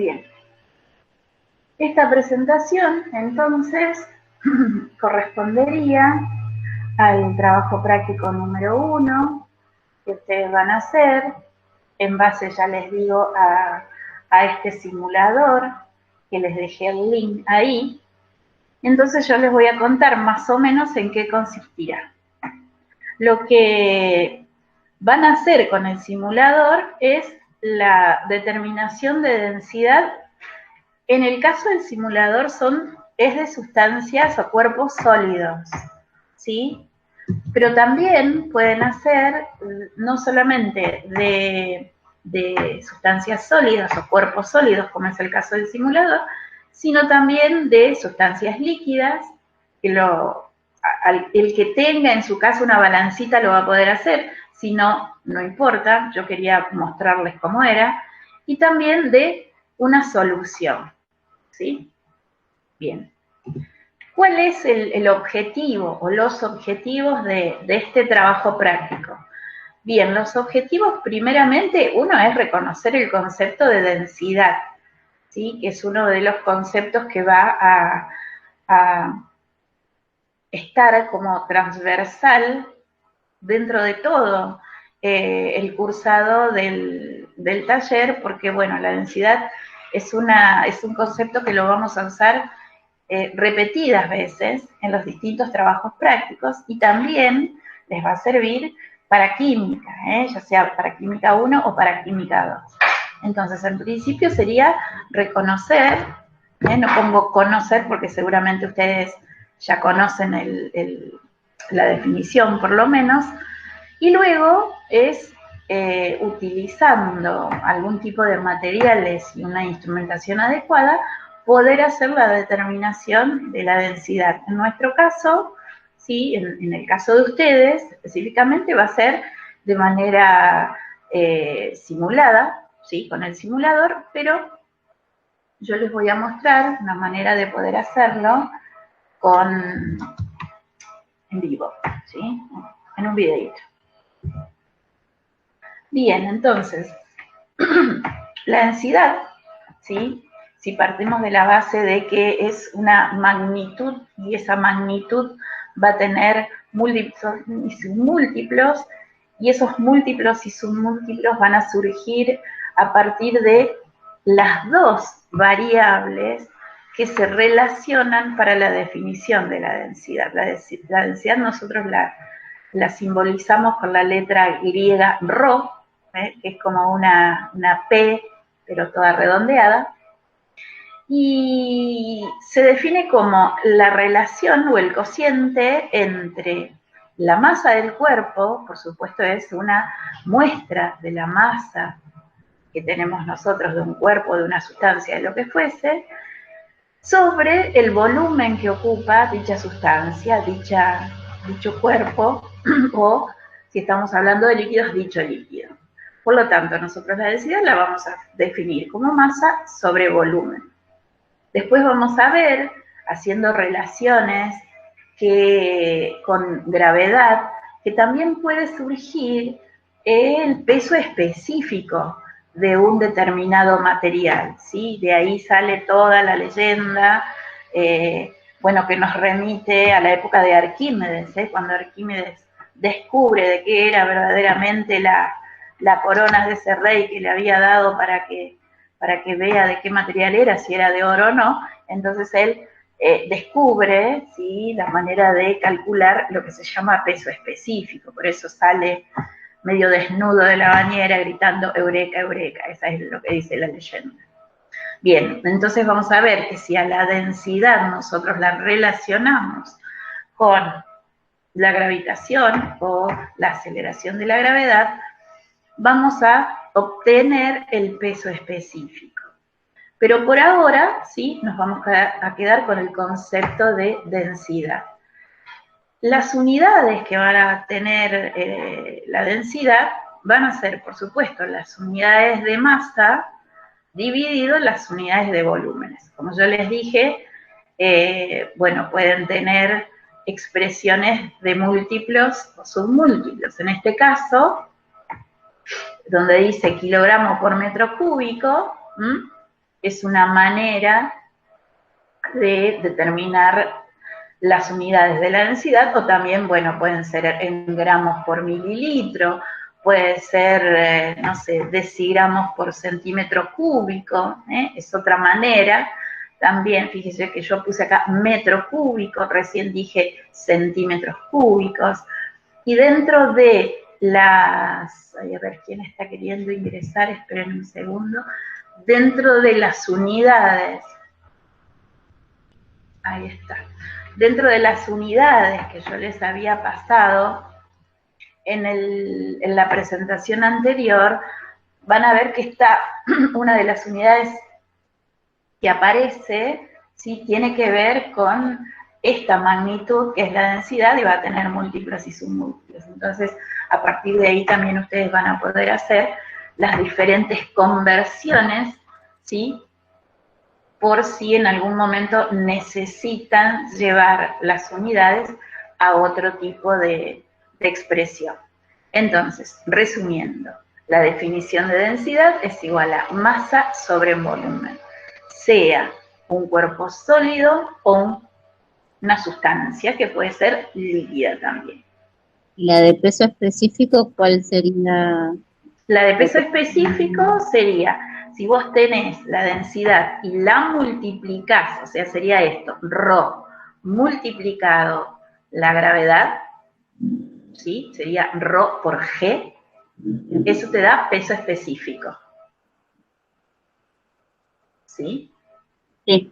Bien. Esta presentación, entonces, correspondería al trabajo práctico número 1 que ustedes van a hacer en base, ya les digo, a este simulador que les dejé el link ahí. Entonces yo les voy a contar más o menos en qué consistirá. Lo que van a hacer con el simulador es la determinación de densidad. En el caso del simulador es de sustancias o cuerpos sólidos, ¿sí? Pero también pueden hacer no solamente de sustancias sólidas o cuerpos sólidos, como es el caso del simulador, sino también de sustancias líquidas, que el que tenga en su caso una balancita lo va a poder hacer, si no, no importa, yo quería mostrarles cómo era, y también de una solución, ¿sí? Bien. ¿Cuál es el objetivo o los objetivos de este trabajo práctico? Bien, los objetivos primeramente, uno es reconocer el concepto de densidad, ¿sí? Que es uno de los conceptos que va a estar como transversal dentro de todo el cursado del taller, porque bueno, la densidad es un concepto que lo vamos a usar repetidas veces en los distintos trabajos prácticos y también les va a servir para química, ya sea para química 1 o para química 2. Entonces, en principio sería reconocer, no pongo conocer porque seguramente ustedes ya conocen la definición por lo menos, y luego es utilizando algún tipo de materiales y una instrumentación adecuada, poder hacer la determinación de la densidad. En nuestro caso, ¿sí? En el caso de ustedes, específicamente va a ser de manera simulada, ¿sí? Con el simulador, pero yo les voy a mostrar una manera de poder hacerlo en vivo, ¿sí? En un videito. Bien, entonces, la densidad, ¿sí? Si partimos de la base de que es una magnitud y esa magnitud va a tener múltiplos y esos múltiplos y submúltiplos van a surgir a partir de las dos variables que se relacionan para la definición de la densidad. La densidad nosotros la simbolizamos con la letra griega rho, que es como una P, pero toda redondeada, y se define como la relación o el cociente entre la masa del cuerpo, por supuesto es una muestra de la masa que tenemos nosotros de un cuerpo, de una sustancia, de lo que fuese, sobre el volumen que ocupa dicha sustancia, dicho cuerpo, o si estamos hablando de líquidos, dicho líquido. Por lo tanto, nosotros la densidad la vamos a definir como masa sobre volumen. Después vamos a ver, haciendo relaciones con gravedad, que también puede surgir el peso específico de un determinado material, ¿sí? De ahí sale toda la leyenda, bueno, que nos remite a la época de Arquímedes, cuando Arquímedes descubre de qué era verdaderamente la corona de ese rey que le había dado para que vea de qué material era, si era de oro o no. Entonces él descubre, ¿sí? La manera de calcular lo que se llama peso específico, por eso sale medio desnudo de la bañera gritando eureka, eureka, esa es lo que dice la leyenda. Bien, entonces vamos a ver que si a la densidad nosotros la relacionamos con la gravitación o la aceleración de la gravedad, vamos a obtener el peso específico. Pero por ahora, sí, nos vamos a quedar con el concepto de densidad. Las unidades que van a tener la densidad van a ser, por supuesto, las unidades de masa dividido en las unidades de volúmenes. Como yo les dije, bueno, pueden tener expresiones de múltiplos o submúltiplos. En este caso, donde dice kilogramo por metro cúbico, es una manera de determinar las unidades de la densidad, o también, bueno, pueden ser en gramos por mililitro, puede ser, no sé, decigramos por centímetro cúbico, es otra manera. También, fíjese que yo puse acá metro cúbico, recién dije centímetros cúbicos, y dentro de las, a ver quién está queriendo ingresar, esperen un segundo, dentro de las unidades, ahí está, dentro de las unidades que yo les había pasado en la presentación anterior, van a ver que está una de las unidades que aparece, ¿sí? Tiene que ver con esta magnitud que es la densidad y va a tener múltiplos y submúltiplos. Entonces, a partir de ahí también ustedes van a poder hacer las diferentes conversiones, ¿sí? Por si en algún momento necesitan llevar las unidades a otro tipo de expresión. Entonces, resumiendo, la definición de densidad es igual a masa sobre volumen, sea un cuerpo sólido o una sustancia que puede ser líquida también. ¿Y la de peso específico cuál sería? La de peso específico sería, si vos tenés la densidad y la multiplicás, o sea, sería esto, ρ multiplicado la gravedad, ¿sí? Sería ρ por g, eso te da peso específico. ¿Sí? Sí.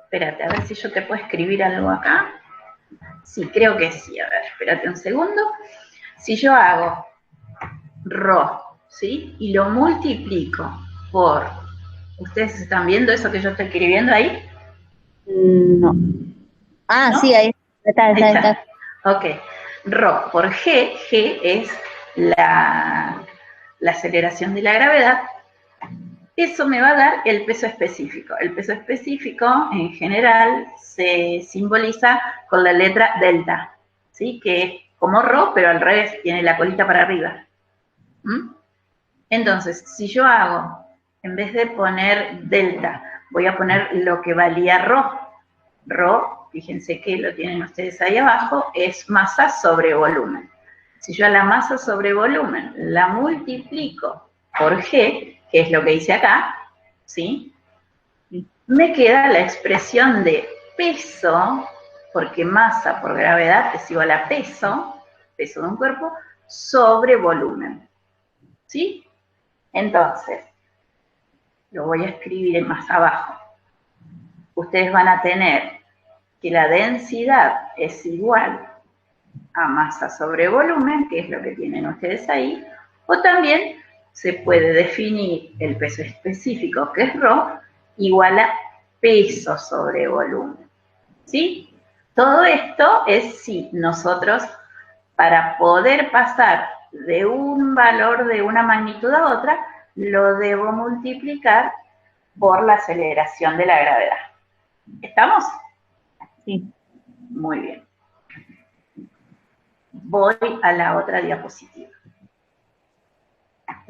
Espérate, a ver si yo te puedo escribir algo acá. Sí, creo que sí. A ver, espérate un segundo. Si yo hago ρ, ¿sí? Y lo multiplico por... ¿Ustedes están viendo eso que yo estoy escribiendo ahí? No. Ah, ¿No? sí, ahí está. Ok. ρ por g, g es la aceleración de la gravedad. Eso me va a dar el peso específico. El peso específico, en general, se simboliza con la letra delta, ¿sí? Que es como ρ, pero al revés, tiene la colita para arriba. Entonces, si yo hago, en vez de poner delta, voy a poner lo que valía ρ. ρ, fíjense que lo tienen ustedes ahí abajo, es masa sobre volumen. Si yo a la masa sobre volumen la multiplico por g, que es lo que hice acá, ¿sí? Me queda la expresión de peso, porque masa por gravedad es igual a peso de un cuerpo, sobre volumen, ¿sí? Entonces, lo voy a escribir más abajo. Ustedes van a tener que la densidad es igual a masa sobre volumen, que es lo que tienen ustedes ahí, o también se puede definir el peso específico, que es ρ, igual a peso sobre volumen, ¿sí? Todo esto es si nosotros, para poder pasar de un valor de una magnitud a otra, lo debo multiplicar por la aceleración de la gravedad. ¿Estamos? Sí. Muy bien. Voy a la otra diapositiva.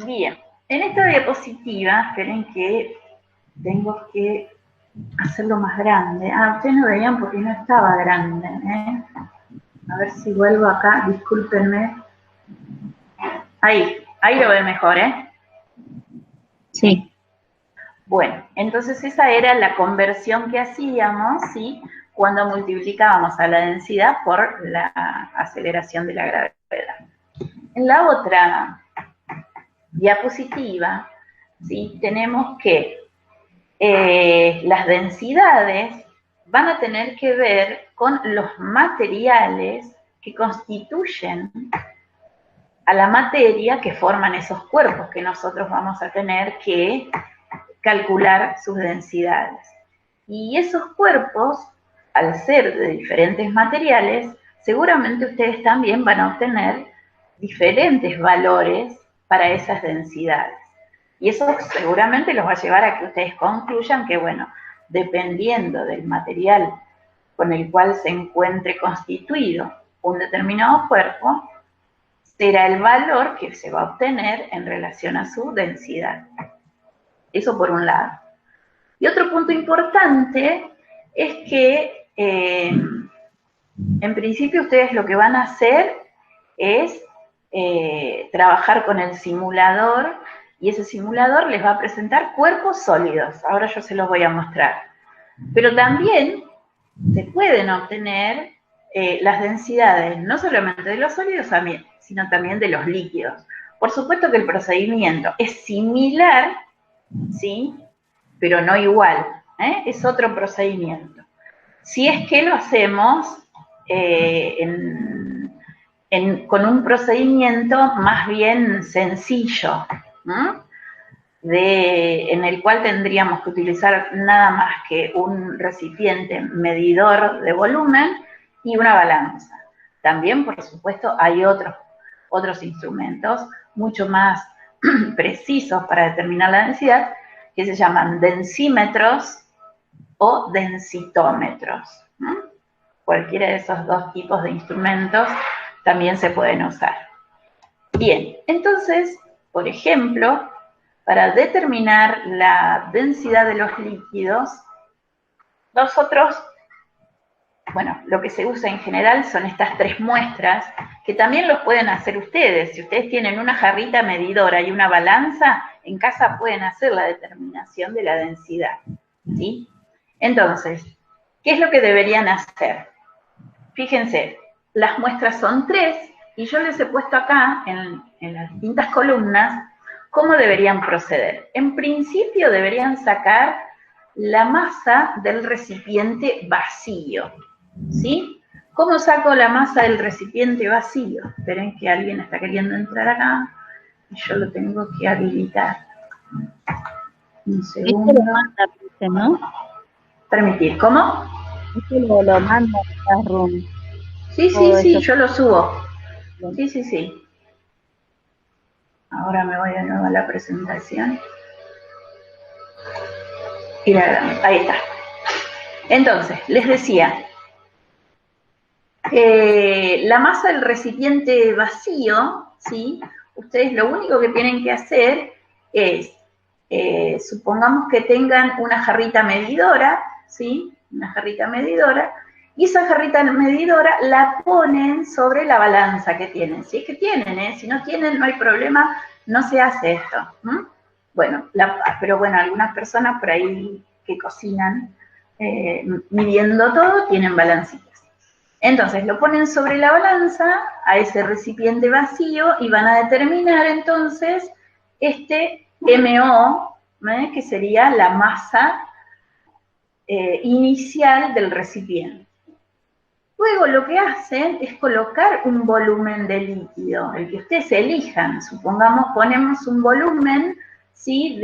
Bien, en esta diapositiva, esperen que tengo que hacerlo más grande. Ah, ustedes no veían porque no estaba grande, ¿eh? A ver si vuelvo acá, discúlpenme. Ahí lo ven mejor, ¿eh? Sí. Bueno, entonces esa era la conversión que hacíamos, ¿sí? Cuando multiplicábamos a la densidad por la aceleración de la gravedad. En la otra diapositiva, ¿sí? Tenemos que las densidades van a tener que ver con los materiales que constituyen a la materia que forman esos cuerpos que nosotros vamos a tener que calcular sus densidades. Y esos cuerpos, al ser de diferentes materiales, seguramente ustedes también van a obtener diferentes valores para esas densidades. Y eso seguramente los va a llevar a que ustedes concluyan que, bueno, dependiendo del material con el cual se encuentre constituido un determinado cuerpo, será el valor que se va a obtener en relación a su densidad. Eso por un lado. Y otro punto importante es que en principio ustedes lo que van a hacer es trabajar con el simulador, y ese simulador les va a presentar cuerpos sólidos. Ahora yo se los voy a mostrar. Pero también se pueden obtener las densidades, no solamente de los sólidos, sino también de los líquidos. Por supuesto que el procedimiento es similar, ¿sí? Pero no igual, es otro procedimiento. Si es que lo hacemos con un procedimiento más bien sencillo, en el cual tendríamos que utilizar nada más que un recipiente medidor de volumen y una balanza. También, por supuesto, hay otros instrumentos mucho más precisos para determinar la densidad, que se llaman densímetros o densitómetros. Cualquiera de esos dos tipos de instrumentos también se pueden usar. Bien, entonces, por ejemplo, para determinar la densidad de los líquidos, nosotros, bueno, lo que se usa en general son estas 3 muestras, que también los pueden hacer ustedes. Si ustedes tienen una jarrita medidora y una balanza, en casa pueden hacer la determinación de la densidad, ¿sí? Entonces, ¿qué es lo que deberían hacer? Fíjense, las muestras son 3, y yo les he puesto acá, en las distintas columnas, cómo deberían proceder. En principio deberían sacar la masa del recipiente vacío, ¿sí? ¿Cómo saco la masa del recipiente vacío? Esperen que alguien está queriendo entrar acá y yo lo tengo que habilitar. Un segundo. Esto lo manda, ¿no? Permitir, ¿cómo? Esto lo manda a Classroom. Sí, yo lo subo. Sí. Ahora me voy de nuevo a la presentación. Y ahí está. Entonces, les decía, la masa del recipiente vacío, ¿sí? Ustedes lo único que tienen que hacer es, supongamos que tengan una jarrita medidora, ¿sí? Una jarrita medidora, y esa jarrita medidora la ponen sobre la balanza que tienen. Si es que tienen, si no tienen, no hay problema, no se hace esto. Bueno, pero bueno, algunas personas por ahí que cocinan midiendo todo, tienen balancitas. Entonces, lo ponen sobre la balanza, a ese recipiente vacío, y van a determinar entonces este MO, que sería la masa inicial del recipiente. Luego lo que hacen es colocar un volumen de líquido, el que ustedes elijan. Supongamos, ponemos un volumen, ¿sí?,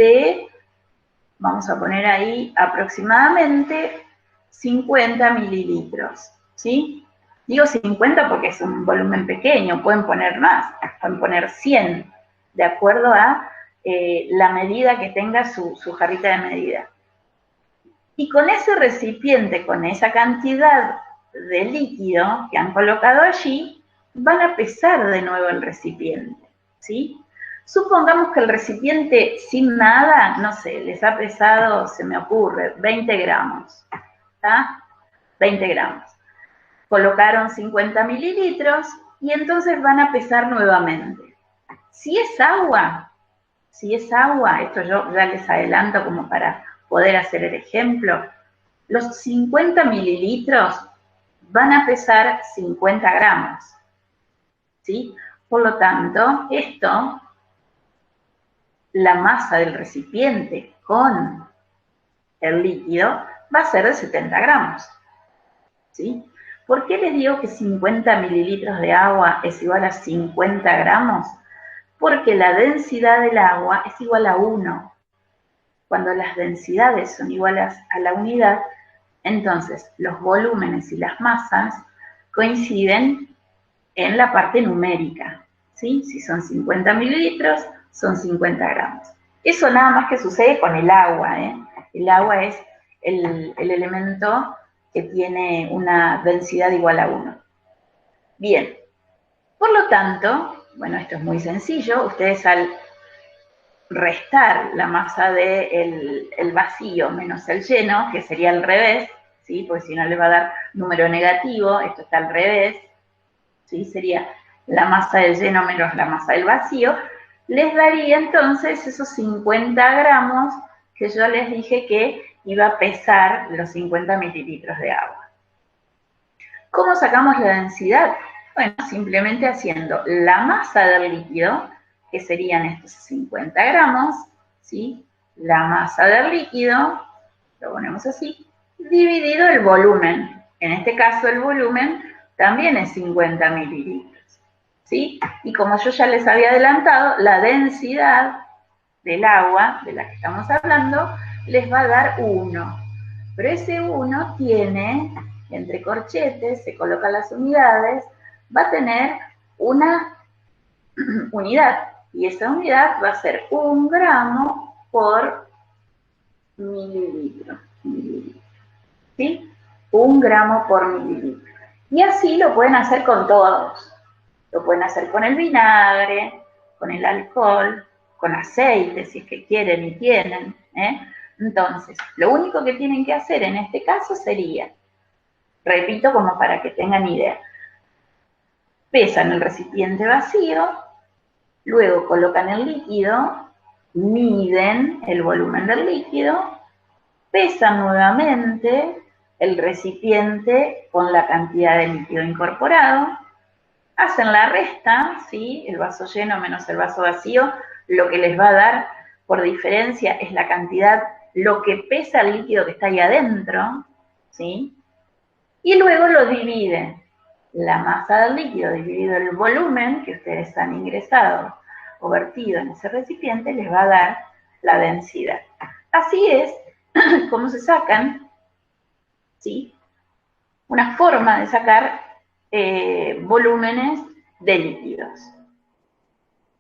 vamos a poner ahí aproximadamente 50 mililitros, ¿sí? Digo 50 porque es un volumen pequeño, pueden poner más, pueden poner 100, de acuerdo a la medida que tenga su jarrita de medida. Y con ese recipiente, con esa cantidad de líquido que han colocado allí, van a pesar de nuevo el recipiente, ¿sí? Supongamos que el recipiente sin nada, no sé, les ha pesado, se me ocurre, 20 gramos, ¿está? 20 gramos. Colocaron 50 mililitros y entonces van a pesar nuevamente. Si es agua, esto yo ya les adelanto como para poder hacer el ejemplo, los 50 mililitros van a pesar 50 gramos, ¿sí? Por lo tanto, la masa del recipiente con el líquido va a ser de 70 gramos, ¿sí? ¿Por qué les digo que 50 mililitros de agua es igual a 50 gramos? Porque la densidad del agua es igual a 1. Cuando las densidades son iguales a la unidad, entonces los volúmenes y las masas coinciden en la parte numérica, ¿sí? Si son 50 mililitros, son 50 gramos. Eso nada más que sucede con el agua, ¿eh? El agua es el elemento que tiene una densidad igual a 1. Bien, por lo tanto, bueno, esto es muy sencillo, ustedes al restar la masa del el vacío menos el lleno, que sería al revés, ¿sí? Porque si no le va a dar número negativo, esto está al revés, ¿sí? Sería la masa del lleno menos la masa del vacío, les daría entonces esos 50 gramos que yo les dije que iba a pesar los 50 mililitros de agua. ¿Cómo sacamos la densidad? Bueno, simplemente haciendo la masa del líquido, que serían estos 50 gramos, ¿sí? La masa del líquido, lo ponemos así, dividido el volumen. En este caso el volumen también es 50 mililitros, ¿sí? Y como yo ya les había adelantado, la densidad del agua de la que estamos hablando les va a dar 1. Pero ese 1 tiene, entre corchetes, se colocan las unidades, va a tener una unidad. Y esa unidad va a ser 1 gramo por mililitro. ¿Sí? 1 gramo por mililitro. Y así lo pueden hacer con todos. Lo pueden hacer con el vinagre, con el alcohol, con aceite, si es que quieren y tienen. Entonces, lo único que tienen que hacer en este caso sería, repito como para que tengan idea, pesan el recipiente vacío, luego colocan el líquido, miden el volumen del líquido, pesan nuevamente el recipiente con la cantidad de líquido incorporado, hacen la resta, ¿sí? El vaso lleno menos el vaso vacío, lo que les va a dar por diferencia es la cantidad, lo que pesa el líquido que está ahí adentro, ¿sí? Y luego lo dividen. La masa del líquido dividido el volumen que ustedes han ingresado o vertido en ese recipiente les va a dar la densidad. Así es como se sacan, ¿sí? Una forma de sacar volúmenes de líquidos.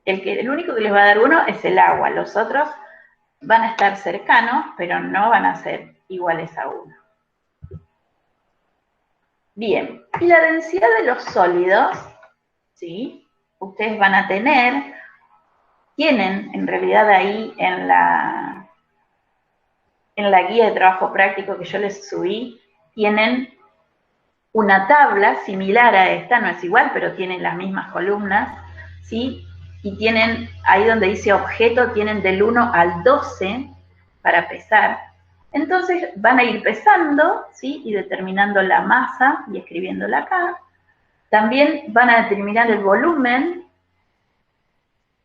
El único que les va a dar 1 es el agua, los otros van a estar cercanos, pero no van a ser iguales a 1. Bien, y la densidad de los sólidos, ¿sí? Ustedes van a tener, tienen en realidad ahí en la guía de trabajo práctico que yo les subí, tienen una tabla similar a esta, no es igual, pero tienen las mismas columnas, ¿sí? Y tienen, ahí donde dice objeto, tienen del 1 al 12 para pesar. Entonces van a ir pesando, ¿sí? Y determinando la masa y escribiéndola acá. También van a determinar el volumen.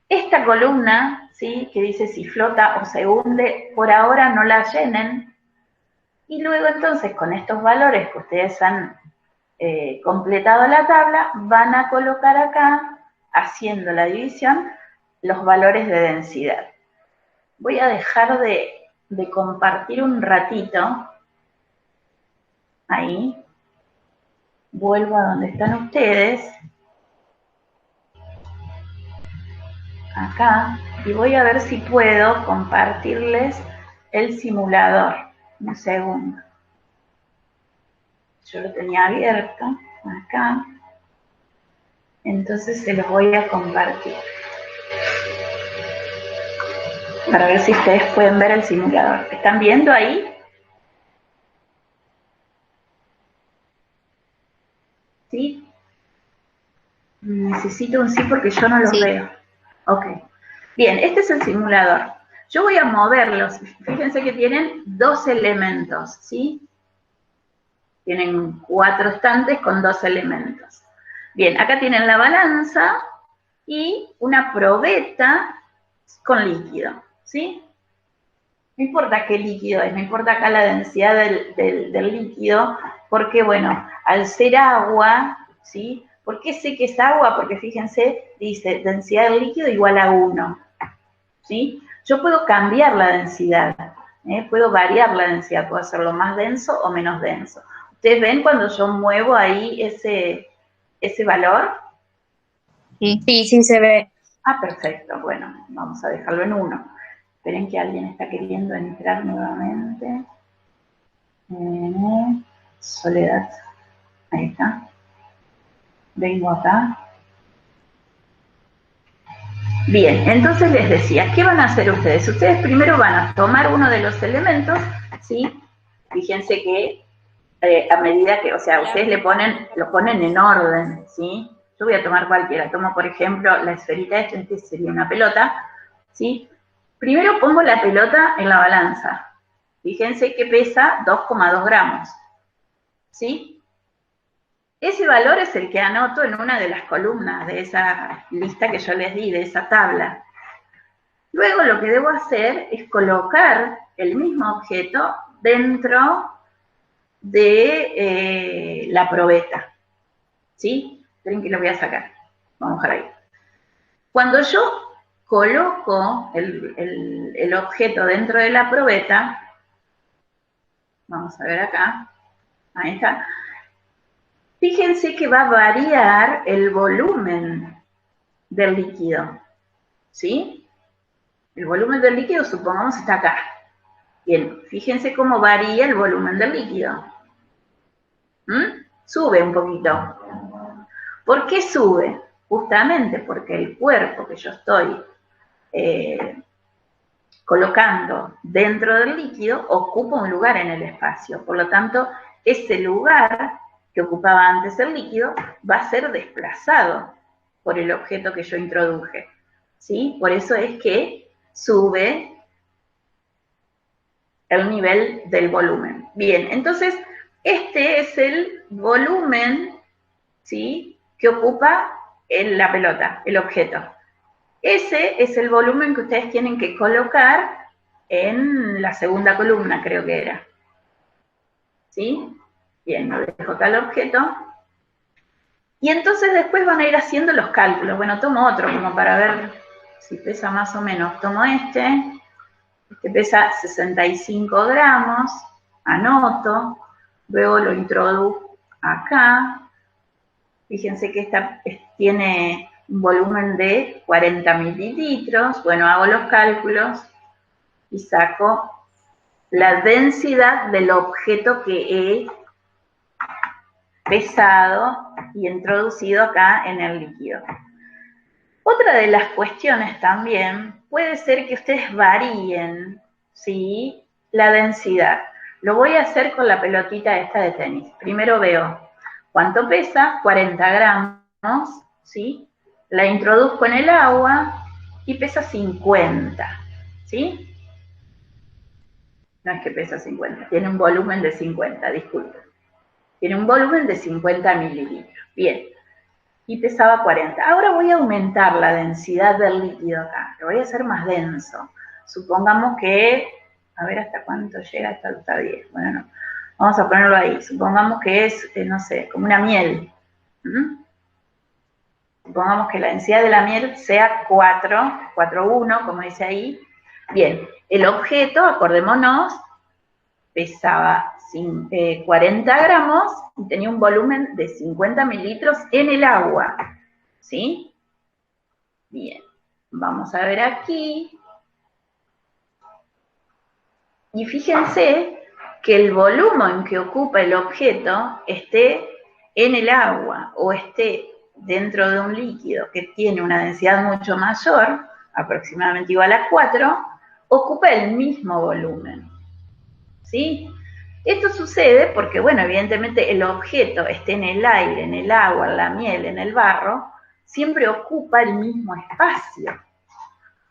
Esta columna, ¿sí? Que dice si flota o se hunde, por ahora no la llenen. Y luego entonces con estos valores que ustedes han completado la tabla, van a colocar acá, haciendo la división, los valores de densidad. Voy a dejar de compartir un ratito. Ahí. Vuelvo a donde están ustedes. Acá. Y voy a ver si puedo compartirles el simulador. Un segundo. Yo lo tenía abierto. Acá. Entonces se los voy a compartir. Para ver si ustedes pueden ver el simulador. ¿Están viendo ahí? ¿Sí? Necesito un sí porque yo no los veo. Ok. Bien, este es el simulador. Yo voy a moverlos. Fíjense que tienen 2 elementos, ¿sí? Tienen 4 estantes con 2 elementos. Bien, acá tienen la balanza y una probeta con líquido, ¿sí? No importa qué líquido es, no importa acá la densidad del líquido, porque, bueno, al ser agua, ¿sí? ¿Por qué sé que es agua? Porque fíjense, dice densidad del líquido igual a 1, ¿sí? Yo puedo cambiar la densidad, puedo variar la densidad, puedo hacerlo más denso o menos denso. ¿Ustedes ven cuando yo muevo ahí ese valor? Sí, se ve. Ah, perfecto. Bueno, vamos a dejarlo en 1. Esperen que alguien está queriendo entrar nuevamente. Soledad. Ahí está. Vengo acá. Bien, entonces les decía, ¿qué van a hacer ustedes? Ustedes primero van a tomar uno de los elementos, ¿sí? Fíjense que a medida que, o sea, ustedes lo ponen en orden, ¿sí? Yo voy a tomar cualquiera, tomo por ejemplo la esferita esta, que sería una pelota, ¿sí? Primero pongo la pelota en la balanza. Fíjense que pesa 2,2 gramos, ¿sí? Ese valor es el que anoto en una de las columnas de esa lista que yo les di, de esa tabla. Luego lo que debo hacer es colocar el mismo objeto dentro de la probeta, ¿sí? Esperen que lo voy a sacar. Vamos a dejar ahí. Cuando yo coloco el objeto dentro de la probeta, vamos a ver acá, ahí está, fíjense que va a variar el volumen del líquido, ¿sí? El volumen del líquido, supongamos, está acá. Bien, fíjense cómo varía el volumen del líquido. Sube un poquito. ¿Por qué sube? Justamente porque el cuerpo que yo estoy colocando dentro del líquido ocupa un lugar en el espacio. Por lo tanto, ese lugar que ocupaba antes el líquido va a ser desplazado por el objeto que yo introduje, ¿sí? Por eso es que sube el nivel del volumen. Bien, entonces, este es el volumen, ¿sí?, que ocupa la pelota, el objeto. Ese es el volumen que ustedes tienen que colocar en la segunda columna, creo que era. ¿Sí? Bien, lo dejo acá el objeto. Y entonces después van a ir haciendo los cálculos. Bueno, tomo otro como para ver si pesa más o menos. Tomo este pesa 65 gramos, anoto, luego lo introduzco acá. Fíjense que esta tiene un volumen de 40 mililitros. Bueno, hago los cálculos y saco la densidad del objeto que he pesado y introducido acá en el líquido. Otra de las cuestiones también puede ser que ustedes varíen, ¿sí?, la densidad. Lo voy a hacer con la pelotita esta de tenis. Primero veo cuánto pesa, 40 gramos, ¿sí? La introduzco en el agua y pesa 50, ¿sí? No es que pesa 50, tiene un volumen de 50, disculpen. Tiene un volumen de 50 mililitros. Bien. Y pesaba 40. Ahora voy a aumentar la densidad del líquido acá. Lo voy a hacer más denso. Supongamos que, a ver hasta cuánto llega, está bien. Bueno, no. Vamos a ponerlo ahí. Supongamos que es, no sé, como una miel. Supongamos que la densidad de la miel sea 4,1, como dice ahí. Bien, el objeto, acordémonos, pesaba 40 gramos y tenía un volumen de 50 mililitros en el agua, ¿sí? Bien, vamos a ver aquí. Y fíjense que el volumen que ocupa el objeto esté en el agua o esté dentro de un líquido que tiene una densidad mucho mayor, aproximadamente igual a 4, ocupa el mismo volumen, ¿sí? Esto sucede porque, bueno, evidentemente el objeto esté en el aire, en el agua, en la miel, en el barro, siempre ocupa el mismo espacio.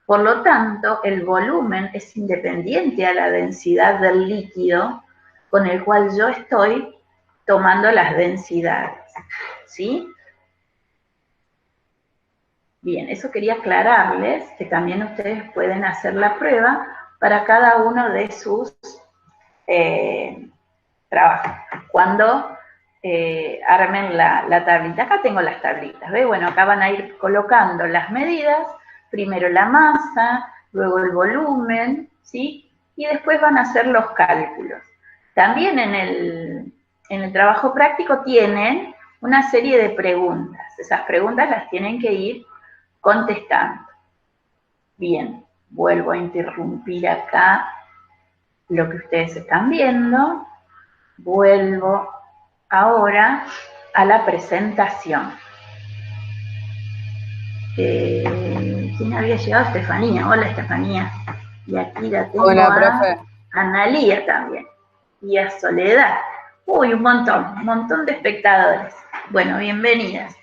Por lo tanto, el volumen es independiente a la densidad del líquido con el cual yo estoy tomando las densidades, ¿sí? Bien, eso quería aclararles, que también ustedes pueden hacer la prueba para cada uno de sus trabajo. Cuando armen la tablita, acá tengo las tablitas, ¿ves? Bueno, acá van a ir colocando las medidas, primero la masa, luego el volumen, ¿sí? Y después van a hacer los cálculos. También en el trabajo práctico tienen una serie de preguntas. Esas preguntas las tienen que ir contestando. Bien, vuelvo a interrumpir acá lo que ustedes están viendo. Vuelvo ahora a la presentación. ¿Quién ¿Quién había llegado? Estefanía. Hola, Estefanía. Y aquí la tengo. Hola, profe. A Analía también. Y a Soledad. Uy, un montón de espectadores. Bueno, bienvenidas.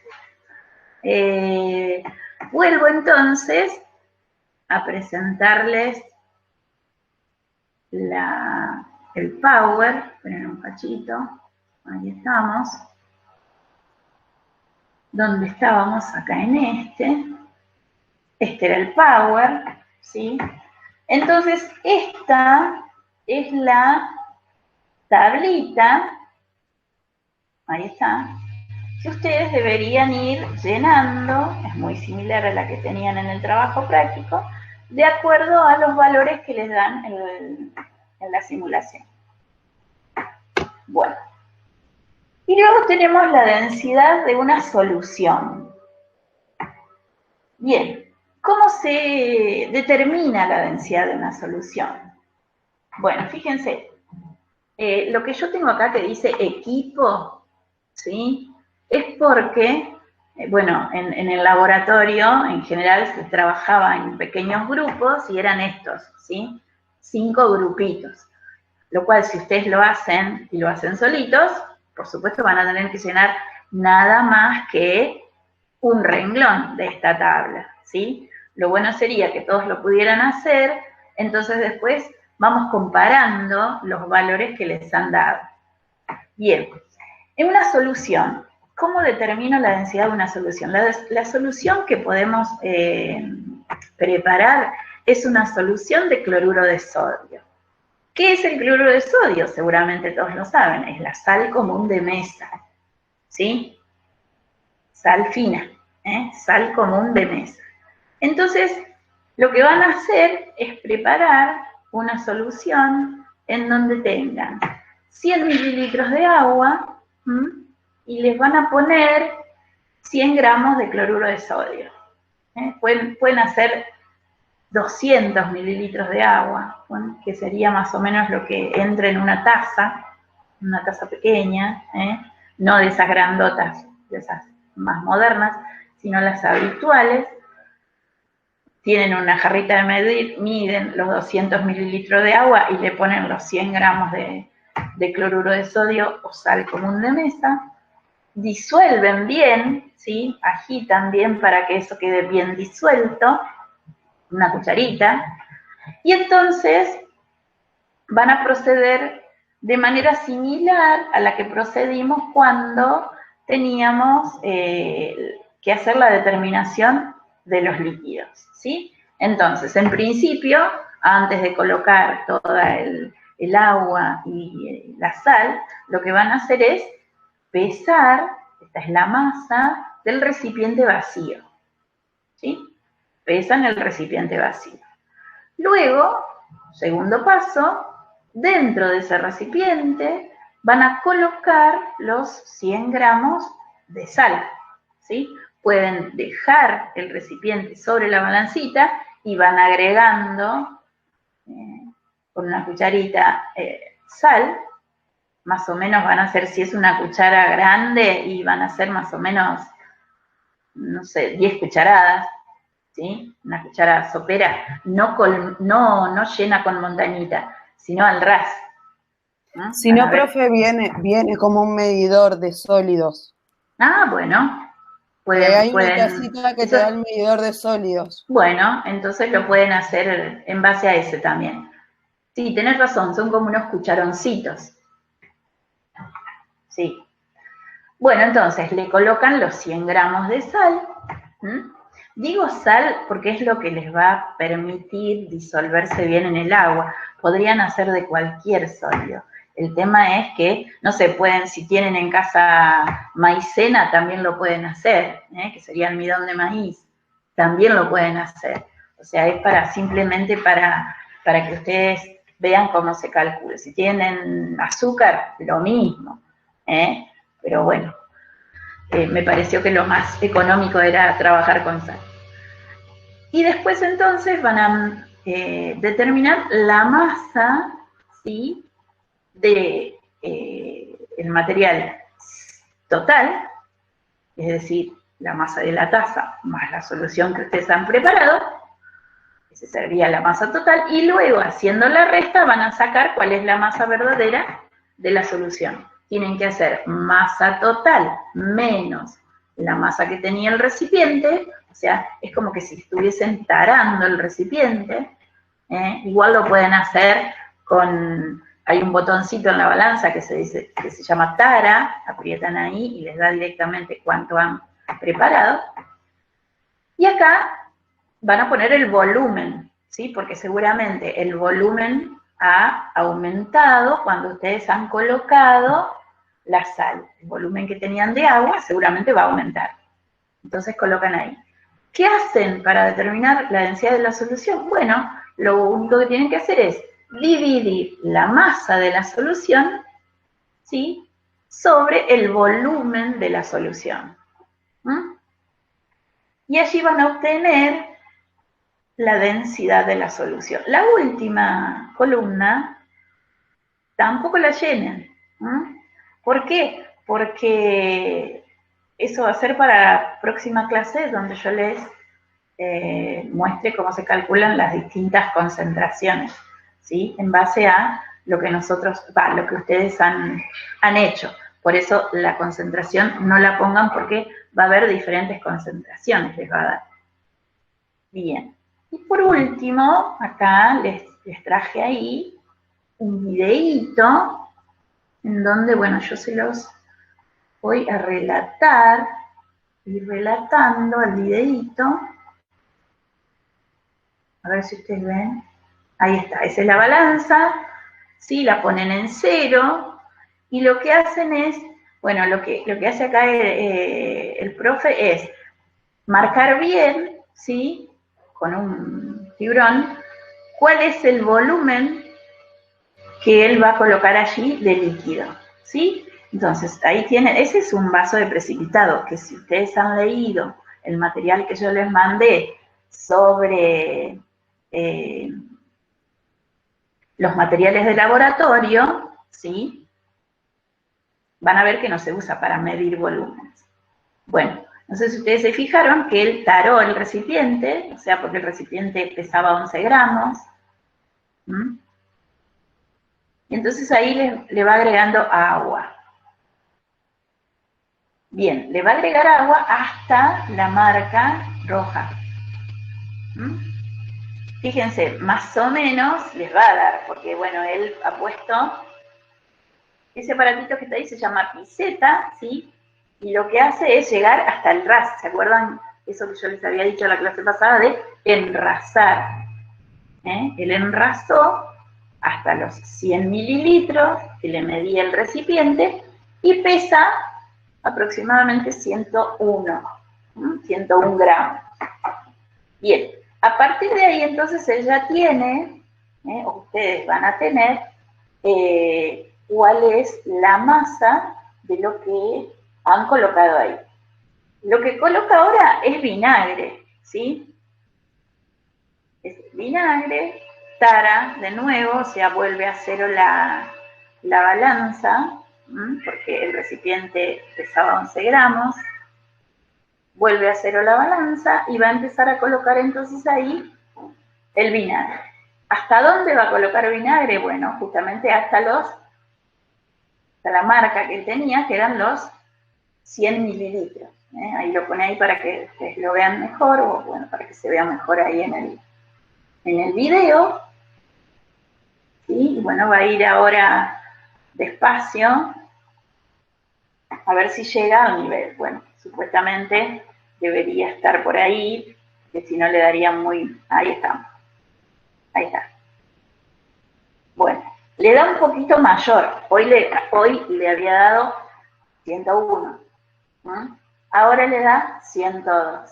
Vuelvo entonces a presentarles el Power. Esperen un cachito. Ahí estamos. ¿Dónde estábamos? Acá en este. Este era el Power, ¿sí? Entonces, esta es la tablita. Ahí está. Que ustedes deberían ir llenando, es muy similar a la que tenían en el trabajo práctico, de acuerdo a los valores que les dan en la simulación. Bueno. Y luego tenemos la densidad de una solución. Bien, ¿cómo se determina la densidad de una solución? Bueno, fíjense, lo que yo tengo acá que dice equipo, ¿sí? Es porque, bueno, en el laboratorio en general se trabajaba en pequeños grupos y eran estos, ¿sí? 5 grupitos. Lo cual, si ustedes lo hacen y lo hacen solitos, por supuesto van a tener que llenar nada más que un renglón de esta tabla, ¿sí? Lo bueno sería que todos lo pudieran hacer, entonces después vamos comparando los valores que les han dado. Bien, en una solución, ¿cómo determino la densidad de una solución? La solución que podemos preparar es una solución de cloruro de sodio. ¿Qué es el cloruro de sodio? Seguramente todos lo saben, es la sal común de mesa, ¿sí? Sal fina, sal común de mesa. Entonces, lo que van a hacer es preparar una solución en donde tengan 100 mililitros de agua y les van a poner 100 gramos de cloruro de sodio. Pueden hacer 200 mililitros de agua, que sería más o menos lo que entra en una taza pequeña, no de esas grandotas, de esas más modernas, sino las habituales. Tienen una jarrita de medir, miden los 200 mililitros de agua y le ponen los 100 gramos de cloruro de sodio o sal común de mesa. Disuelven bien, ¿sí? Agitan bien para que eso quede bien disuelto, una cucharita, y entonces van a proceder de manera similar a la que procedimos cuando teníamos que hacer la determinación de los líquidos, ¿sí? Entonces, en principio, antes de colocar toda el agua y la sal, lo que van a hacer es pesar, esta es la masa, del recipiente vacío, ¿sí? Pesan el recipiente vacío. Luego, segundo paso, dentro de ese recipiente van a colocar los 100 gramos de sal, ¿sí? Pueden dejar el recipiente sobre la balancita y van agregando con una cucharita sal, más o menos van a ser, si es una cuchara grande, y van a ser más o menos, no sé, 10 cucharadas, ¿sí? Una cuchara sopera, no llena con montañita, sino al ras. Si no, profe, viene como un medidor de sólidos. Ah, bueno. Hay una casita que te da el medidor de sólidos. Bueno, entonces lo pueden hacer en base a ese también. Sí, tenés razón, son como unos cucharoncitos. Sí. Bueno, entonces le colocan los 100 gramos de sal. Digo sal porque es lo que les va a permitir disolverse bien en el agua. Podrían hacer de cualquier sólido. El tema es que, no se pueden, si tienen en casa maicena, también lo pueden hacer, que sería almidón de maíz, también lo pueden hacer. O sea, es simplemente para que ustedes vean cómo se calcula. Si tienen azúcar, lo mismo, pero bueno, me pareció que lo más económico era trabajar con sal. Y después entonces van a determinar la masa, ¿sí?, de el material total, es decir, la masa de la taza más la solución que ustedes han preparado, esa sería la masa total, y luego haciendo la resta van a sacar cuál es la masa verdadera de la solución. Tienen que hacer masa total menos la masa que tenía el recipiente, o sea, es como que si estuviesen tarando el recipiente, igual lo pueden hacer con, hay un botoncito en la balanza que se llama tara, aprietan ahí y les da directamente cuánto han preparado. Y acá van a poner el volumen, ¿sí? Porque seguramente el volumen ha aumentado cuando ustedes han colocado la sal. El volumen que tenían de agua seguramente va a aumentar. Entonces colocan ahí. ¿Qué hacen para determinar la densidad de la solución? Bueno, lo único que tienen que hacer es dividir la masa de la solución, ¿sí?, sobre el volumen de la solución. Y allí van a obtener la densidad de la solución. La última columna tampoco la llenen. ¿Por qué? Porque eso va a ser para la próxima clase donde yo les muestre cómo se calculan las distintas concentraciones, ¿sí? En base a lo que lo que ustedes han hecho. Por eso la concentración no la pongan porque va a haber diferentes concentraciones, les va a dar. Bien. Y por último, acá les traje ahí un videíto en donde, bueno, yo se los voy a relatar, ir relatando el videíto. A ver si ustedes ven. Ahí está, esa es la balanza, ¿sí? La ponen en 0, y lo que hacen es, bueno, lo que hace acá el profe es marcar bien, ¿sí?, con un tiburón, cuál es el volumen que él va a colocar allí de líquido, ¿sí? Entonces, ahí tienen, ese es un vaso de precipitado, que si ustedes han leído el material que yo les mandé sobre los materiales de laboratorio, ¿sí?, van a ver que no se usa para medir volúmenes. Bueno, no sé si ustedes se fijaron que él taró el recipiente, o sea, porque el recipiente pesaba 11 gramos. Y entonces ahí le va agregando agua. Bien, le va a agregar agua hasta la marca roja. Fíjense, más o menos les va a dar, porque bueno, él ha puesto ese aparatito que está ahí, se llama piseta, ¿sí? Y lo que hace es llegar hasta el ras. ¿Se acuerdan eso que yo les había dicho en la clase pasada de enrasar? Él enrasó hasta los 100 mililitros que le medía el recipiente y pesa aproximadamente 101 gramos. Bien, a partir de ahí entonces él ya tiene, o ustedes van a tener, cuál es la masa de lo que han colocado ahí. Lo que coloca ahora es vinagre, ¿sí? Es vinagre, tara de nuevo, o sea, vuelve a 0 la balanza, porque el recipiente pesaba 11 gramos, vuelve a 0 la balanza y va a empezar a colocar entonces ahí el vinagre. ¿Hasta dónde va a colocar vinagre? Bueno, justamente hasta la marca que él tenía, que eran los 100 mililitros. Ahí lo pone ahí para que ustedes lo vean mejor, o bueno, para que se vea mejor ahí en el video. ¿Sí? Y bueno, va a ir ahora despacio, a ver si llega al nivel. Bueno, supuestamente debería estar por ahí, que si no le daría muy... Ahí está. Ahí está. Bueno, le da un poquito mayor. Hoy le había dado 101. Ahora le da 102.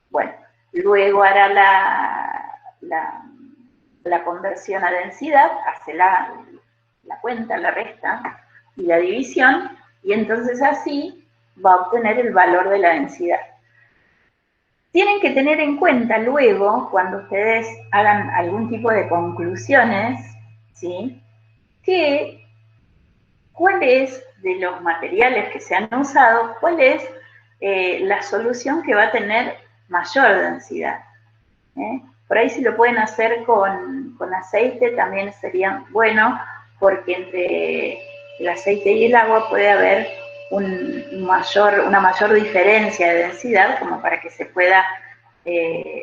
Bueno, luego hará la conversión a densidad, hace la cuenta, la resta y la división, y entonces así va a obtener el valor de la densidad. Tienen que tener en cuenta luego, cuando ustedes hagan algún tipo de conclusiones, ¿sí?, cuál es de los materiales que se han usado, cuál es la solución que va a tener mayor densidad. Por ahí si lo pueden hacer con aceite también sería bueno, porque entre el aceite y el agua puede haber una mayor diferencia de densidad como para que se pueda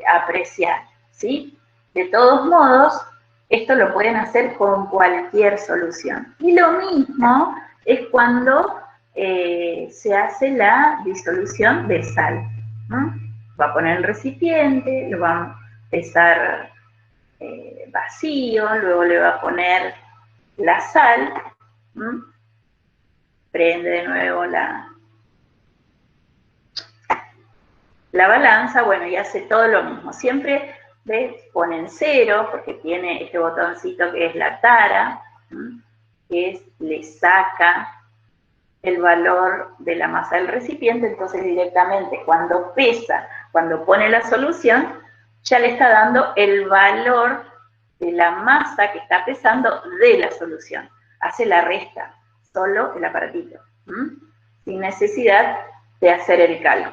apreciar, ¿sí? De todos modos, esto lo pueden hacer con cualquier solución. Y lo mismo es cuando se hace la disolución de sal. Va a poner el recipiente, lo va a empezar vacío, luego le va a poner la sal, prende de nuevo la balanza, bueno, y hace todo lo mismo. Siempre, ¿ves? Ponen 0, porque tiene este botoncito que es la tara, que le saca el valor de la masa del recipiente, entonces directamente cuando pesa, cuando pone la solución, ya le está dando el valor de la masa que está pesando de la solución. Hace la resta, solo el aparatito, sin necesidad de hacer el cálculo.